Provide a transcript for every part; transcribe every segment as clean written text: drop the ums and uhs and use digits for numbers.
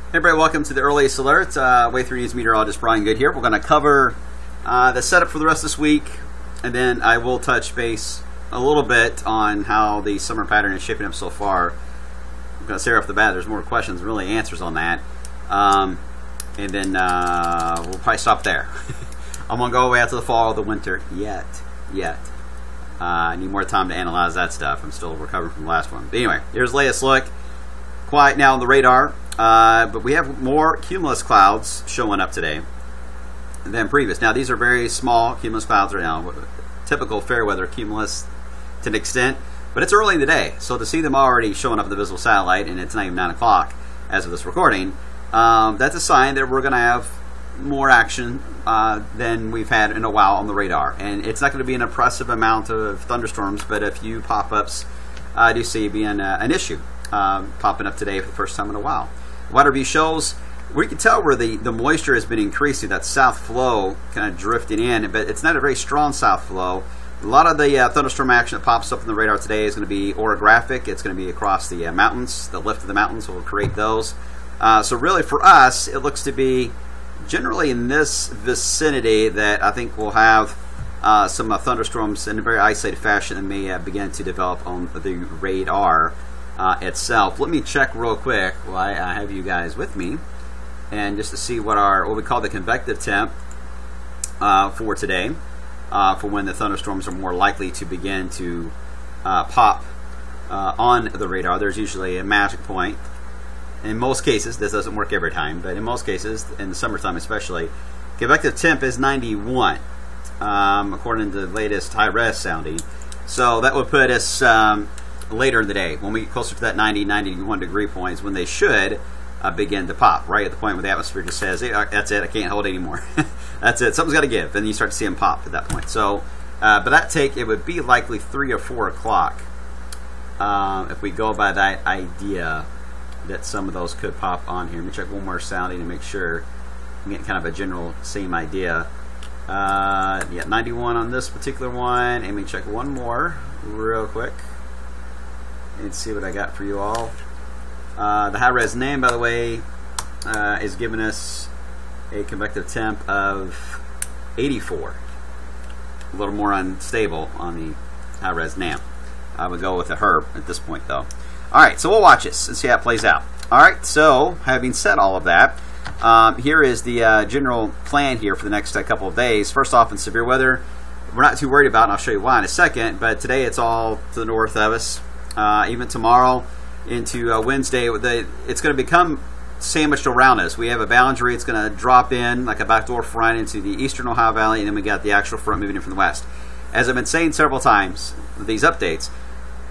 Hey everybody, welcome to the earliest alert. Wave 3 News meteorologist Brian Good here. We're going to cover the setup for the rest of this week, and then I will touch base a little bit on how the summer pattern is shaping up so far. I'm going to say right off the bat, there's more questions than really answers on that. And then we'll probably stop there. I'm going to go all the way out to the fall or the winter yet. I need more time to analyze that stuff. I'm still recovering from the last one. But anyway, here's the latest look. Quiet now on the radar. But we have more cumulus clouds showing up today than previous. Now, these are very small cumulus clouds right now. Typical fair weather cumulus to an extent. But it's early in the day. So to see them already showing up in the visible satellite, and it's not even 9 o'clock as of this recording, that's a sign that we're going to have more action than we've had in a while on the radar. And it's not going to be an impressive amount of thunderstorms, but a few pop-ups I do see being an issue popping up today for the first time in a while. Water view shows we can tell where the moisture has been increasing, that south flow kind of drifting in, but it's not a very strong south flow. A lot of the thunderstorm action that pops up in the radar today is going to be orographic. It's going to be across the mountains. The lift of the mountains will create those. So really for us, it looks to be generally in this vicinity that I think we'll have some thunderstorms in a very isolated fashion that may begin to develop on the radar itself. Let me check real quick while I have you guys with me, and just to see what we call the convective temp for today, for when the thunderstorms are more likely to begin to pop on the radar. There's usually a magic point. In most cases, this doesn't work every time, but in most cases, in the summertime especially, convective temp is 91, according to the latest high-res sounding. So that would put us later in the day, when we get closer to that 90, 91 degree points, when they should begin to pop, right at the point where the atmosphere just says, hey, that's it, I can't hold it anymore. That's it, something's got to give. And you start to see them pop at that point. So, but it would be likely 3 or 4 o'clock if we go by that idea that some of those could pop on here. Let me check one more sounding to make sure I'm getting kind of a general same idea. 91 on this particular one. And let me check one more real quick and see what I got for you all. The high-res name, by the way, is giving us a convective temp of 84. A little more unstable on the high-res name. I would go with a herb at this point, though. All right, so we'll watch this and see how it plays out. All right, so having said all of that, here is the general plan here for the next couple of days. First off, in severe weather, we're not too worried about, and I'll show you why in a second, but today it's all to the north of us. Even tomorrow into Wednesday, it's going to become sandwiched around us. We have a boundary. It's going to drop in like a backdoor front into the eastern Ohio Valley, and then we got the actual front moving in from the west. As I've been saying several times with these updates,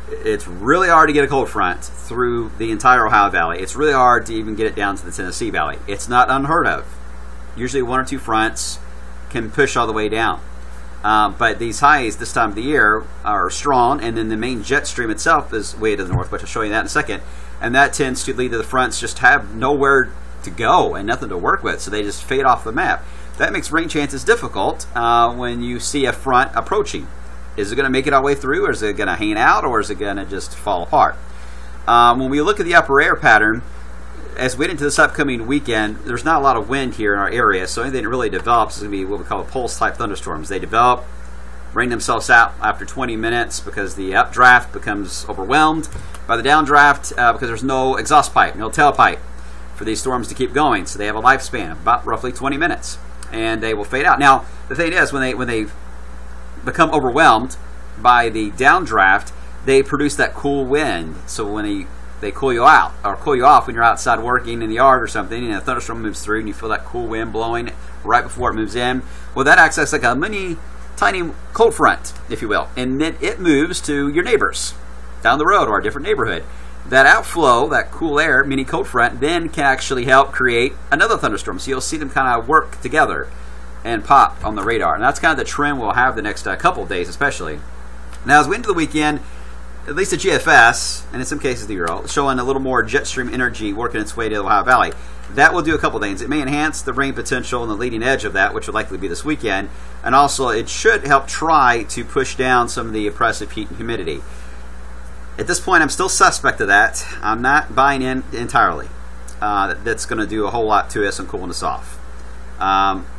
it's really hard to get a cold front through the entire Ohio Valley. It's really hard to even get it down to the Tennessee Valley. It's not unheard of. Usually 1 or 2 fronts can push all the way down. But these highs this time of the year are strong, and then the main jet stream itself is way to the north, which I'll show you that in a second. And that tends to lead to the fronts just have nowhere to go and nothing to work with, so they just fade off the map. That makes rain chances difficult when you see a front approaching. Is it going to make it all the way through, or is it going to hang out, or is it going to just fall apart? When we look at the upper air pattern, as we get into this upcoming weekend, there's not a lot of wind here in our area, so anything that really develops is going to be what we call pulse-type thunderstorms. They develop, rain themselves out after 20 minutes because the updraft becomes overwhelmed by the downdraft because there's no exhaust pipe, no tailpipe for these storms to keep going. So they have a lifespan of about roughly 20 minutes, and they will fade out. Now, the thing is, when they become overwhelmed by the downdraft, they produce that cool wind. So when they cool you out or cool you off when you're outside working in the yard or something, and a thunderstorm moves through and you feel that cool wind blowing right before it moves in, well, that acts as like a mini tiny cold front, if you will, and then it moves to your neighbors down the road or a different neighborhood. That outflow, that cool air, mini cold front, then can actually help create another thunderstorm. So you'll see them kind of work together and pop on the radar. And that's kind of the trend we'll have the next couple of days especially. Now, as we enter the weekend, at least the GFS, and in some cases the Euro, showing a little more jet stream energy working its way to the Ohio Valley. That will do a couple things. It may enhance the rain potential on the leading edge of that, which will likely be this weekend, and also it should help try to push down some of the oppressive heat and humidity. At this point, I'm still suspect of that. I'm not buying in entirely. that's going to do a whole lot to us and cooling us off.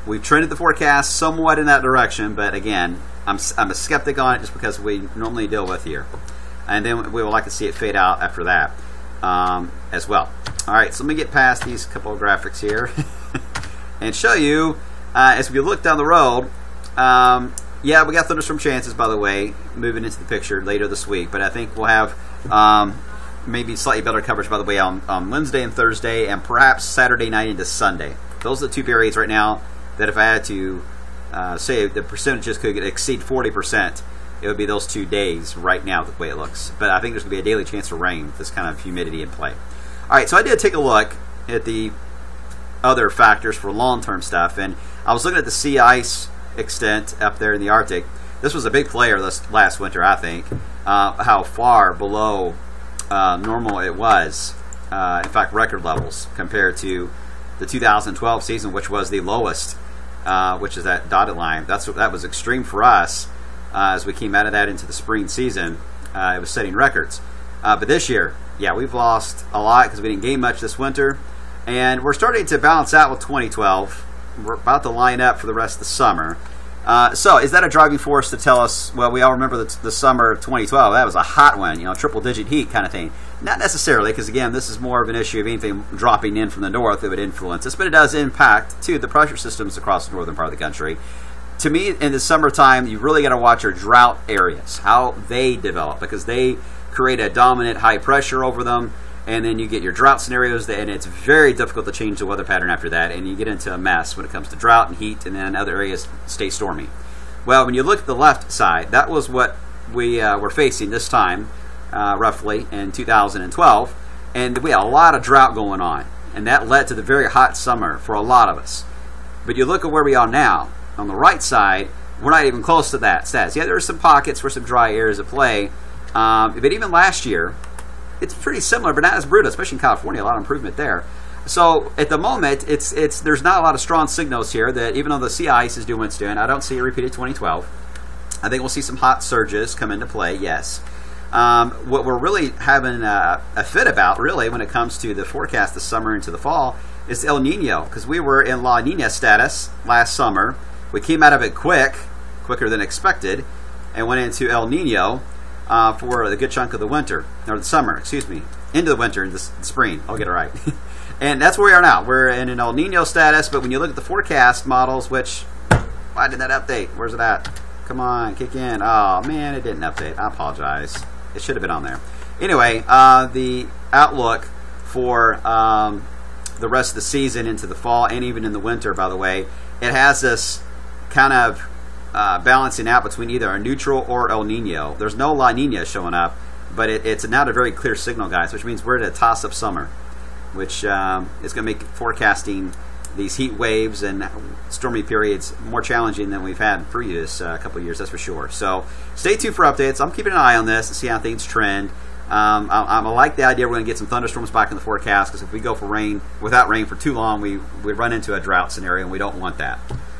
We've trended the forecast somewhat in that direction, but again, I'm a skeptic on it just because we normally deal with here. And then we would like to see it fade out after that as well. All right, so let me get past these couple of graphics here and show you, as we look down the road, yeah, we got thunderstorm chances, by the way, moving into the picture later this week. But I think we'll have maybe slightly better coverage, by the way, on Wednesday and Thursday, and perhaps Saturday night into Sunday. Those are the two periods right now that if I had to say the percentages could exceed 40%, it would be those 2 days right now, the way it looks. But I think there's going to be a daily chance of rain with this kind of humidity in play. All right, so I did take a look at the other factors for long-term stuff, and I was looking at the sea ice extent up there in the Arctic. This was a big player this last winter, I think, how far below normal it was, in fact, record levels compared to the 2012 season, which was the lowest, which is that dotted line. That was extreme for us as we came out of that into the spring season. It was setting records. But this year, yeah, we've lost a lot because we didn't gain much this winter, and we're starting to balance out with 2012. We're about to line up for the rest of the summer. So is that a driving force to tell us, well, we all remember the summer of 2012, that was a hot one, triple-digit heat kind of thing. Not necessarily, because again, this is more of an issue of anything dropping in from the north that would influence us, but it does impact, too, the pressure systems across the northern part of the country. To me, in the summertime, you really got to watch our drought areas, how they develop, because they create a dominant high pressure over them, and then you get your drought scenarios, and it's very difficult to change the weather pattern after that, and you get into a mess when it comes to drought and heat, and then other areas stay stormy. Well, when you look at the left side, that was what we were facing this time, roughly, in 2012, and we had a lot of drought going on, and that led to the very hot summer for a lot of us. But you look at where we are now, on the right side, we're not even close to that status. Yeah, there are some pockets where some dry areas at play, but even last year, it's pretty similar, but not as brutal, especially in California. A lot of improvement there. So at the moment, there's not a lot of strong signals here that even though the sea ice is doing what it's doing, I don't see a repeat of 2012. I think we'll see some hot surges come into play, yes. What we're really having a fit about, really, when it comes to the forecast this summer into the fall, is El Nino, because we were in La Nina status last summer. We came out of it quicker than expected, and went into El Nino for a good chunk of the winter, or the summer, into the winter, into the spring. I'll get it right. And that's where we are now. We're in an El Nino status, but when you look at the forecast models, which, why did that update? Where's it at? Come on, kick in. Oh, man, it didn't update. I apologize. It should have been on there. Anyway, the outlook for the rest of the season into the fall and even in the winter, by the way, it has this kind of balancing out between either a neutral or El Nino. There's no La Nina showing up, but it's not a very clear signal, guys, which means we're at a toss-up summer, which is going to make forecasting these heat waves and stormy periods more challenging than we've had previous couple of years, that's for sure. So stay tuned for updates. I'm keeping an eye on this and see how things trend. I like the idea we're going to get some thunderstorms back in the forecast, because if we go for rain without rain for too long, we run into a drought scenario, and we don't want that.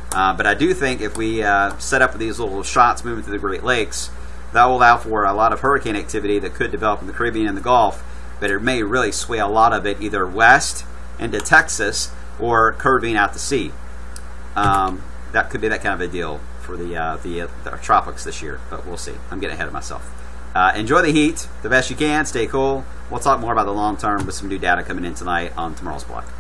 But I do think if we set up these little shots moving through the Great Lakes, that will allow for a lot of hurricane activity that could develop in the Caribbean and the Gulf, but it may really sway a lot of it either west into Texas or curving out to sea. That could be that kind of a deal for the tropics this year, but we'll see. I'm getting ahead of myself. Enjoy the heat the best you can. Stay cool. We'll talk more about the long term with some new data coming in tonight on tomorrow's block.